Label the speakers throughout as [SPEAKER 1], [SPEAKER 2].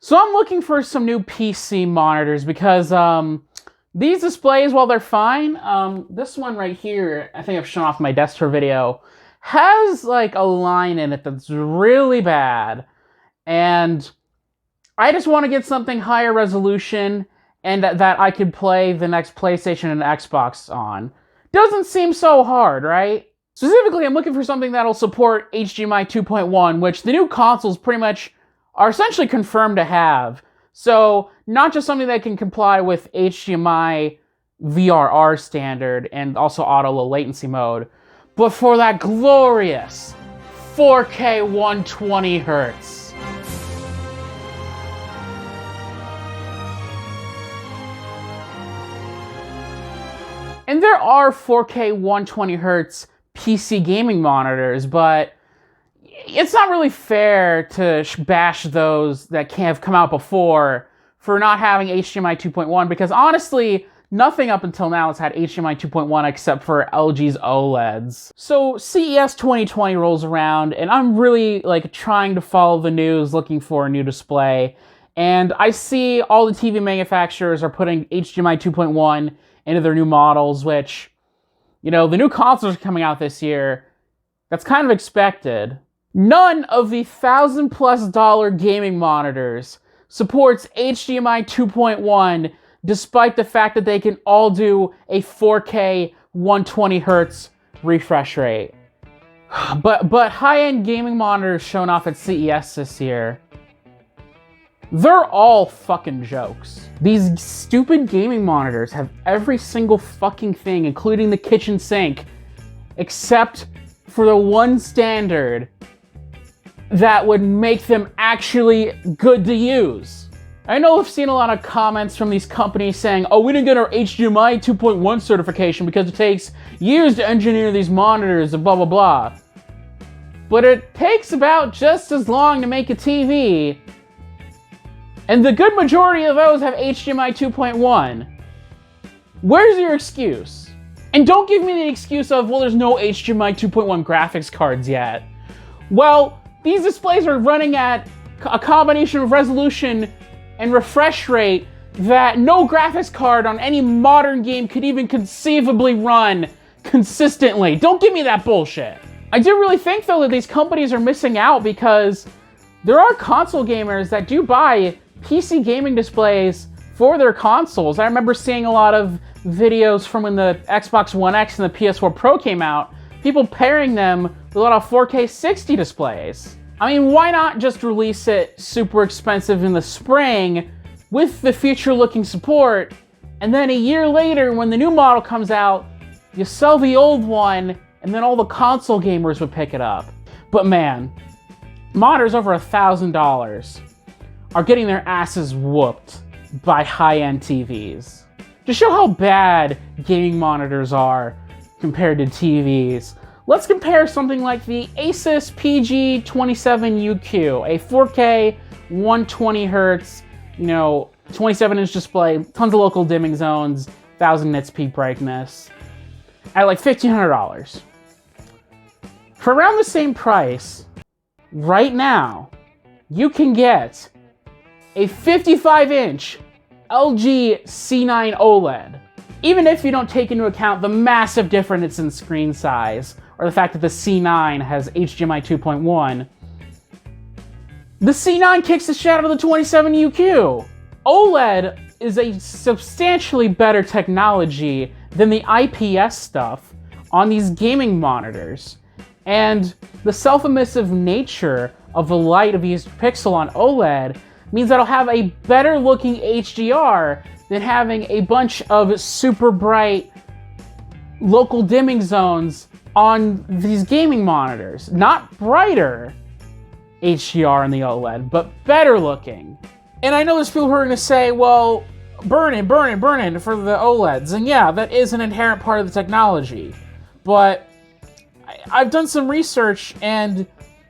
[SPEAKER 1] So I'm looking for some new PC monitors because these displays, while they're fine, this one right here, I think I've shown off my desk tour video, has like a line in it that's really bad. And I just want to get something higher resolution and that I could play the next PlayStation and Xbox on. Doesn't seem so hard, right? Specifically, I'm looking for something that'll support HDMI 2.1, which the new consoles pretty much are essentially confirmed to have. So, not just something that can comply with HDMI VRR standard and also auto low latency mode, but for that glorious 4K 120 Hz. And there are 4K 120 Hz PC gaming monitors, but it's not really fair to bash those that have come out before for not having HDMI 2.1, because honestly, nothing up until now has had HDMI 2.1 except for LG's OLEDs. So CES 2020 rolls around, and I'm really trying to follow the news, looking for a new display. And I see all the TV manufacturers are putting HDMI 2.1 into their new models, which, the new consoles are coming out this year. That's kind of expected. None of the $1,000+ gaming monitors supports HDMI 2.1, despite the fact that they can all do a 4K 120 Hz refresh rate. But high-end gaming monitors shown off at CES this year, they're all fucking jokes. These stupid gaming monitors have every single fucking thing, including the kitchen sink, except for the one standard that would make them actually good to use. I know I've seen a lot of comments from these companies saying, oh, we didn't get our HDMI 2.1 certification because it takes years to engineer these monitors and blah, blah, blah. But it takes about just as long to make a TV, and the good majority of those have HDMI 2.1. Where's your excuse? And don't give me the excuse of, well, there's no HDMI 2.1 graphics cards yet. Well, these displays are running at a combination of resolution and refresh rate that no graphics card on any modern game could even conceivably run consistently. Don't give me that bullshit. I do really think, though, that these companies are missing out because there are console gamers that do buy PC gaming displays for their consoles. I remember seeing a lot of videos from when the Xbox One X and the PS4 Pro came out, people pairing them with a lot of 4K 60 displays. I mean, why not just release it super expensive in the spring with the future-looking support, and then a year later, when the new model comes out, you sell the old one, and then all the console gamers would pick it up. But man, monitors over $1,000 are getting their asses whooped by high-end TVs. To show how bad gaming monitors are compared to TVs, let's compare something like the Asus PG27UQ, a 4K 120 Hz, 27-inch display, tons of local dimming zones, 1000 nits peak brightness, at like $1,500. For around the same price, right now, you can get a 55-inch LG C9 OLED. Even if you don't take into account the massive difference in screen size, or the fact that the C9 has HDMI 2.1, the C9 kicks the shit out of the 27UQ. OLED is a substantially better technology than the IPS stuff on these gaming monitors. And the self-emissive nature of the light of each pixel on OLED means that it'll have a better looking HDR than having a bunch of super bright local dimming zones on these gaming monitors. Not brighter HDR in the OLED, but better looking. And I know there's people who are going to say, well, burn it for the OLEDs. And yeah, that is an inherent part of the technology. But I've done some research, and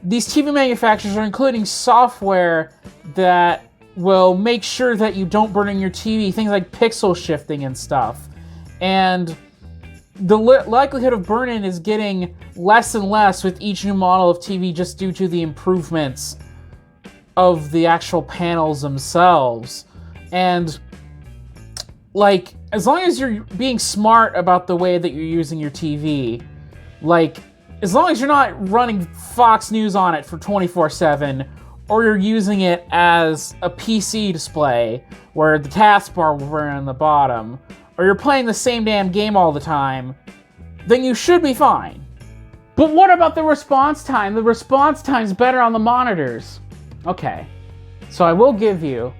[SPEAKER 1] these TV manufacturers are including software that will make sure that you don't burn in your TV, things like pixel shifting and stuff. And the likelihood of burn-in is getting less and less with each new model of TV just due to the improvements of the actual panels themselves. And like, as long as you're being smart about the way that you're using your TV, like, as long as you're not running Fox News on it for 24/7, or you're using it as a PC display where the taskbar will run on the bottom, or you're playing the same damn game all the time, then you should be fine. But what about the response time? The response time's better on the monitors. Okay, so I will give you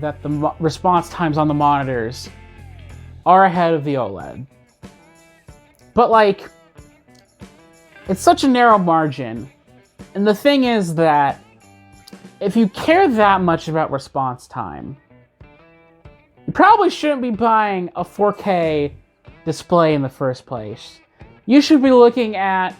[SPEAKER 1] that the response times on the monitors are ahead of the OLED. But like, it's such a narrow margin. And the thing is that if you care that much about response time, you probably shouldn't be buying a 4K display in the first place. You should be looking at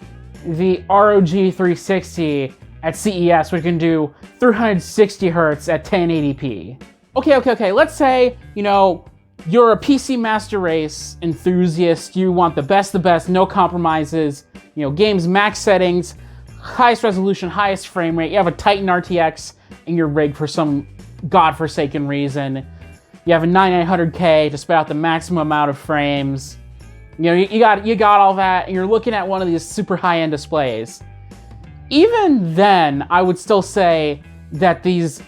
[SPEAKER 1] the ROG 360 at CES, which can do 360 hertz at 1080p. Okay, let's say, you know, you're a PC Master Race enthusiast, you want the best, no compromises, you know, games max settings, highest resolution, highest frame rate, you have a Titan RTX in your rig for some godforsaken reason, you have a 9900K to spit out the maximum amount of frames, you know, you got all that, and you're looking at one of these super high-end displays. Even then, I would still say that these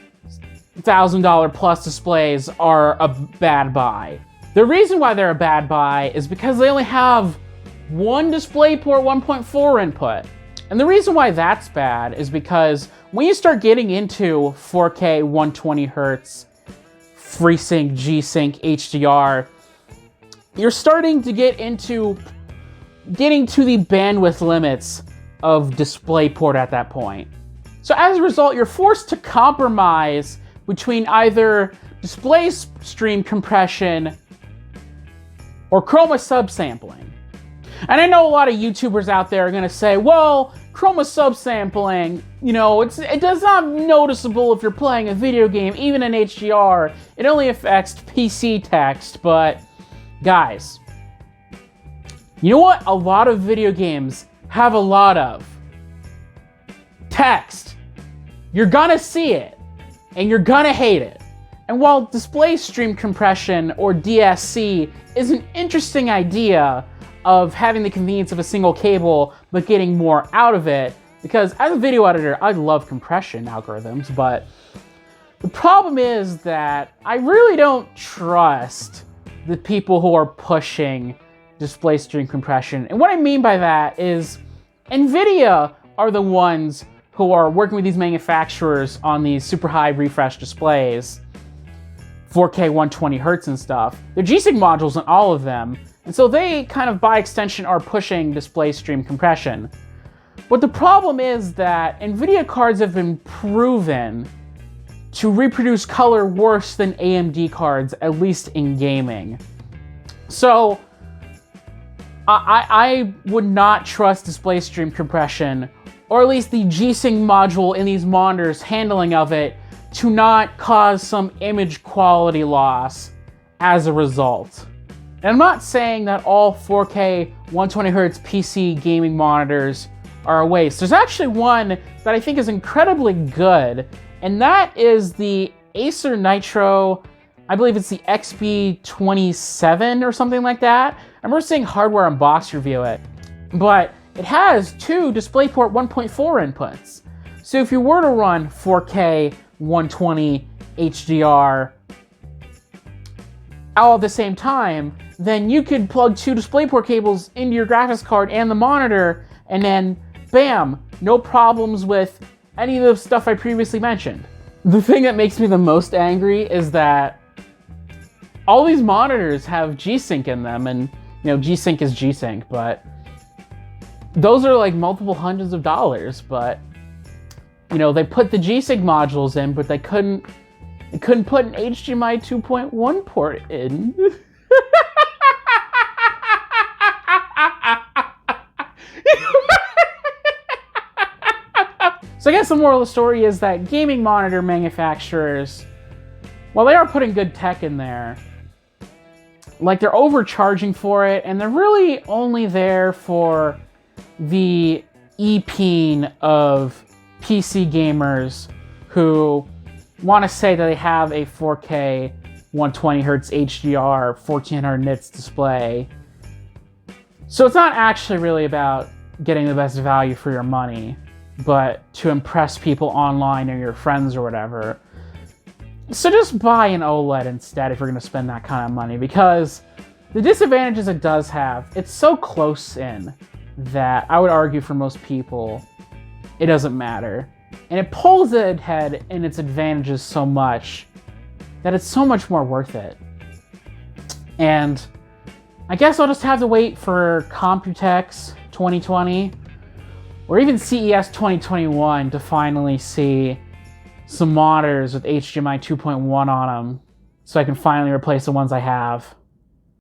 [SPEAKER 1] $1,000 plus displays are a bad buy. The reason why they're a bad buy is because they only have one DisplayPort 1.4 input. And the reason why that's bad is because when you start getting into 4K 120 hertz, FreeSync, G-Sync, HDR, you're starting to getting to the bandwidth limits of DisplayPort at that point. So as a result, you're forced to compromise between either display stream compression or chroma subsampling. And I know a lot of YouTubers out there are gonna say, well, chroma subsampling, you know, it does not noticeable if you're playing a video game, even in HDR. It only affects PC text, but guys, you know what a lot of video games have a lot of? Text. You're gonna see it, and you're gonna hate it. And while display stream compression, or DSC, is an interesting idea of having the convenience of a single cable, but getting more out of it, because as a video editor, I love compression algorithms, but the problem is that I really don't trust the people who are pushing display stream compression. And what I mean by that is NVIDIA are the ones who are working with these manufacturers on these super high refresh displays, 4K 120 hertz and stuff. They're G-Sync modules on all of them, and so they kind of by extension are pushing display stream compression. But the problem is that NVIDIA cards have been proven to reproduce color worse than AMD cards, at least in gaming. So I would not trust display stream compression, or at least the G-Sync module in these monitors handling of it, to not cause some image quality loss as a result. And I'm not saying that all 4K 120Hz PC gaming monitors are a waste. There's actually one that I think is incredibly good, and that is the Acer Nitro, I believe it's the XB27 or something like that. I remember seeing Hardware Unboxed review it, but it has two DisplayPort 1.4 inputs. So if you were to run 4K 120 HDR all at the same time, then you could plug two DisplayPort cables into your graphics card and the monitor, and then bam, no problems with any of the stuff I previously mentioned. The thing that makes me the most angry is that all these monitors have G-Sync in them, and you know, G-Sync is G-Sync, but those are like multiple hundreds of dollars. But you know, they put the G-Sync modules in, but they couldn't put an HDMI 2.1 port in. So I guess the moral of the story is that gaming monitor manufacturers, while they are putting good tech in there, like, they're overcharging for it, and they're really only there for the e-peen of PC gamers who want to say that they have a 4K 120Hz HDR 1400 nits display. So it's not actually really about getting the best value for your money, but to impress people online or your friends or whatever. So just buy an OLED instead if you're going to spend that kind of money, because the disadvantages it does have, it's so close in that I would argue for most people it doesn't matter. And it pulls ahead in its advantages so much that it's so much more worth it. And I guess I'll just have to wait for Computex 2020 or even CES 2021 to finally see some monitors with HDMI 2.1 on them so I can finally replace the ones I have.